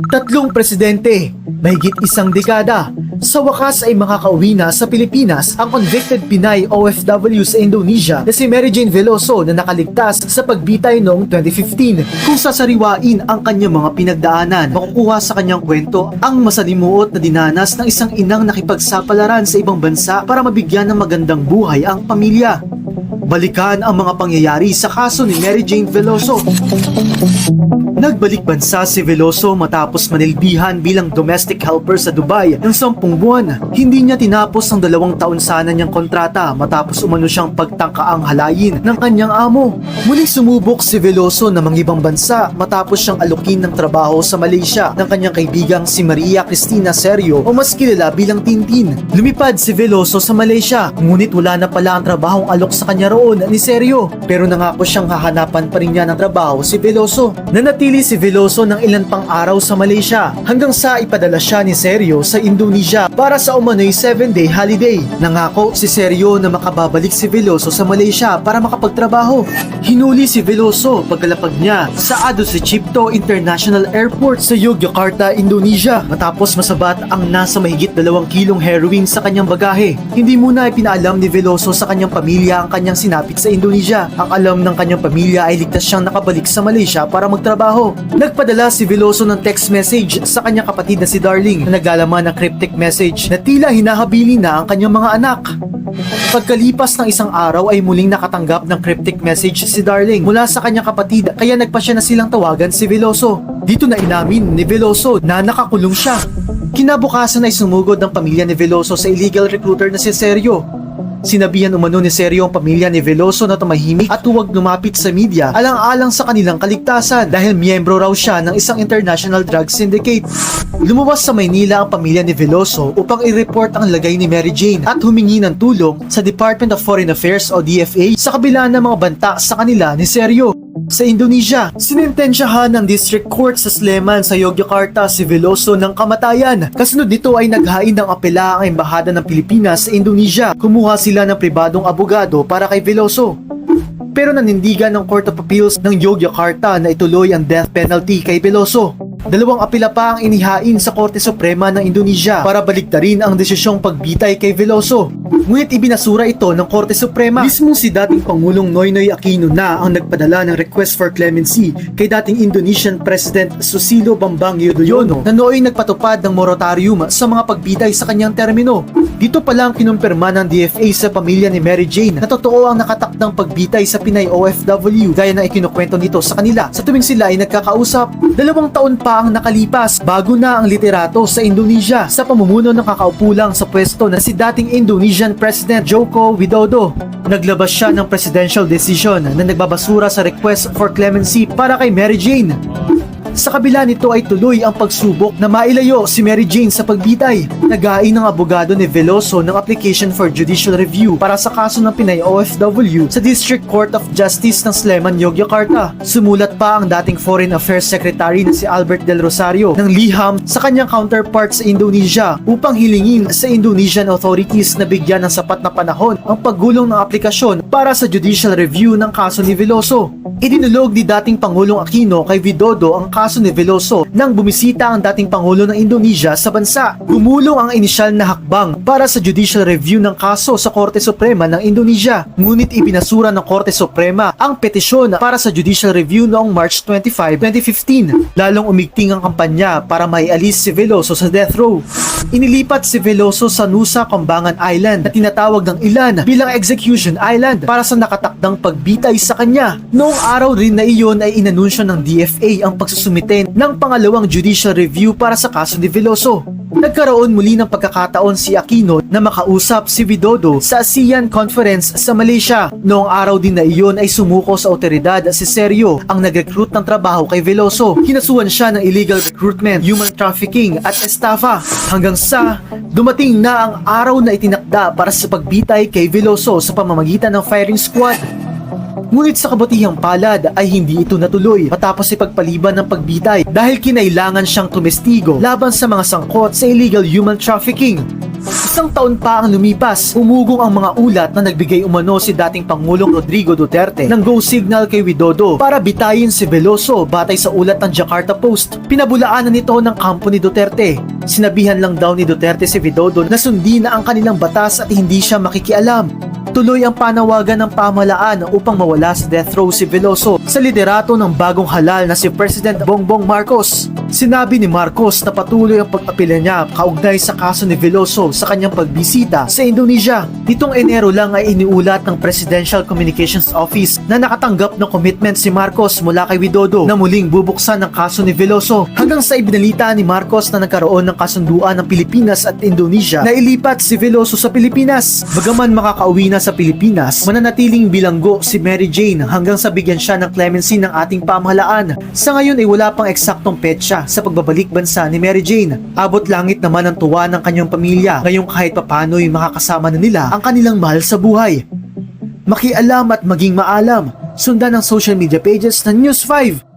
Tatlong presidente, mahigit isang dekada. Sa wakas ay makakauwi na sa Pilipinas ang convicted Pinay OFW sa Indonesia na si Mary Jane Veloso na nakaligtas sa pagbitay noong 2015. Kung sasariwain ang kanyang mga pinagdaanan, makukuha sa kanyang kwento ang masalimuot na dinanas ng isang inang nakipagsapalaran sa ibang bansa para mabigyan ng magandang buhay ang pamilya. Balikan ang mga pangyayari sa kaso ni Mary Jane Veloso. Nagbalik bansa si Veloso matapos manilbihan bilang domestic helper sa Dubai ng 10 buwan. Hindi niya tinapos ang 2 taon sana niyang kontrata matapos umano siyang pagtangkaang halayin ng kanyang amo. Muling sumubok si Veloso na mangibang bansa matapos siyang alukin ng trabaho sa Malaysia ng kanyang kaibigang si Maria Cristina Serio o mas kilala bilang Tintin. Lumipad si Veloso sa Malaysia, ngunit wala na pala ang trabahong alok sa kanya roon ni Serio. Pero nangako siyang hahanapan pa rin niya ng trabaho si Veloso. Nanatili si Veloso ng ilan pang araw sa Malaysia hanggang sa ipadala siya ni Serio sa Indonesia para sa umano'y 7-day holiday. Nangako si Serio na makababalik si Veloso sa Malaysia para makapagtrabaho. Hinuli si Veloso pagkalapag niya sa Ado-Sucipto International Airport sa Yogyakarta, Indonesia matapos masabat ang nasa mahigit 2 kilong heroin sa kanyang bagahe. Hindi muna ipinaalam ni Veloso sa kanyang pamilya ang kanyang sinapit sa Indonesia. Ang alam ng kanyang pamilya ay ligtas siyang nakabalik sa Malaysia para magtrabaho. Nagpadala si Veloso ng text message sa kanyang kapatid na si Darling na naglalaman ng cryptic message na tila hinahabili na ang kanyang mga anak. Pagkalipas ng isang araw ay muling nakatanggap ng cryptic message si Darling mula sa kanyang kapatid kaya nagpasya na silang tawagan si Veloso. Dito na inamin ni Veloso na nakakulong siya. Kinabukasan ay sumugod ng pamilya ni Veloso sa illegal recruiter na si Serio. Sinabihan umano ni Serio ang pamilya ni Veloso na tumahimik at huwag lumapit sa media alang-alang sa kanilang kaligtasan dahil miyembro raw siya ng isang international drug syndicate. Lumuwas sa Maynila ang pamilya ni Veloso upang i-report ang lagay ni Mary Jane at humingi ng tulong sa Department of Foreign Affairs o DFA sa kabila ng mga banta sa kanila ni Serio. Sa Indonesia, sinintensyahan ng District Court sa Sleman sa Yogyakarta si Veloso ng kamatayan. Kasunod nito ay naghain ng apela ang Embahada ng Pilipinas sa Indonesia. Kumuha sila ng pribadong abogado para kay Veloso. Pero nanindigan ng Court of Appeals ng Yogyakarta na ituloy ang death penalty kay Veloso. 2 apela pa ang inihain sa Korte Suprema ng Indonesia para baliktarin ang desisyong pagbitay kay Veloso. Ngunit ibinasura ito ng Korte Suprema. Mismo si dating Pangulong Noynoy Aquino na ang nagpadala ng request for clemency kay dating Indonesian President Susilo Bambang Yudhoyono na nooy nagpatupad ng moratorium sa mga pagbitay sa kanyang termino. Dito pa lang kinumpirma ng DFA sa pamilya ni Mary Jane na totoo ang nakatakdang pagbitay sa Pinay OFW gaya ng ikinukwento nito sa kanila sa tuwing sila ay nagkakausap. 2 taon pa ang nakalipas bago na ang literato sa Indonesia sa pamumuno ng kakaupo lang sa pwesto na si dating Indonesian President Joko Widodo. Naglabas siya ng presidential decision na nagbabasura sa request for clemency para kay Mary Jane. Sa kabila nito ay tuloy ang pagsubok na mailayo si Mary Jane sa pagbitay. Naghain ng abogado ni Veloso ng application for judicial review para sa kaso ng Pinay OFW sa District Court of Justice ng Sleman, Yogyakarta. Sumulat pa ang dating Foreign Affairs Secretary na si Albert Del Rosario ng liham sa kanyang counterpart sa Indonesia upang hilingin sa Indonesian authorities na bigyan ng sapat na panahon ang paggulong ng aplikasyon para sa judicial review ng kaso ni Veloso. Idinulog ni dating Pangulong Aquino kay Widodo ang kaso ni Veloso nang bumisita ang dating Pangulo ng Indonesia sa bansa. Gumulong ang inisyal na hakbang para sa judicial review ng kaso sa Korte Suprema ng Indonesia. Ngunit ibinasura ng Korte Suprema ang petisyon para sa judicial review noong March 25, 2015. Lalong umigting ang kampanya para maialis si Veloso sa death row. Inilipat si Veloso sa Nusa Kambangan Island na tinatawag ng ilan bilang Execution Island para sa nakatakdang pagbitay sa kanya. Noong araw rin na iyon ay inanunsyo ng DFA ang pagsusumite ng pangalawang judicial review para sa kaso ni Veloso. Nagkaroon muli ng pagkakataon si Aquino na makausap si Widodo sa ASEAN Conference sa Malaysia. Noong araw din na iyon ay sumuko sa otoridad si Serio ang nag-recruit ng trabaho kay Veloso. Kinasuhan siya ng illegal recruitment, human trafficking at estafa hanggang sa dumating na ang araw na itinakda para sa pagbitay kay Veloso sa pamamagitan ng firing squad. Ngunit sa kabutihang palad ay hindi ito natuloy matapos ipagpaliban ng pagbitay dahil kinailangan siyang tumestigo laban sa mga sangkot sa illegal human trafficking. Isang taon pa ang lumipas, umugong ang mga ulat na nagbigay umano si dating Pangulong Rodrigo Duterte ng go signal kay Widodo para bitayin si Veloso batay sa ulat ng Jakarta Post. Pinabulaanan nito ng kampo ni Duterte. Sinabihan lang daw ni Duterte si Widodo na sundin na ang kanilang batas at hindi siya makikialam. Tuloy ang panawagan ng pamahalaan upang mawala sa death row si Veloso sa liderato ng bagong halal na si President Bongbong Marcos. Sinabi ni Marcos na patuloy ang pag-apela niya kaugnay sa kaso ni Veloso sa kanyang pagbisita sa Indonesia. Nitong Enero lang ay iniulat ng Presidential Communications Office na nakatanggap ng commitment si Marcos mula kay Widodo na muling bubuksan ang kaso ni Veloso hanggang sa ibinalita ni Marcos na nagkaroon ng kasunduan ng Pilipinas at Indonesia na ilipat si Veloso sa Pilipinas. Bagaman makakauwi na sa Pilipinas, mananatiling bilanggo si Mary Jane hanggang sa bigyan siya ng clemency ng ating pamahalaan. Sa ngayon ay wala pang eksaktong petsa sa pagbabalik bansa ni Mary Jane. Abot langit naman ang tuwa ng kanyang pamilya ngayong kahit papano'y makakasama na nila ang kanilang mahal sa buhay. Makialam at maging maalam. Sundan ang social media pages ng News 5.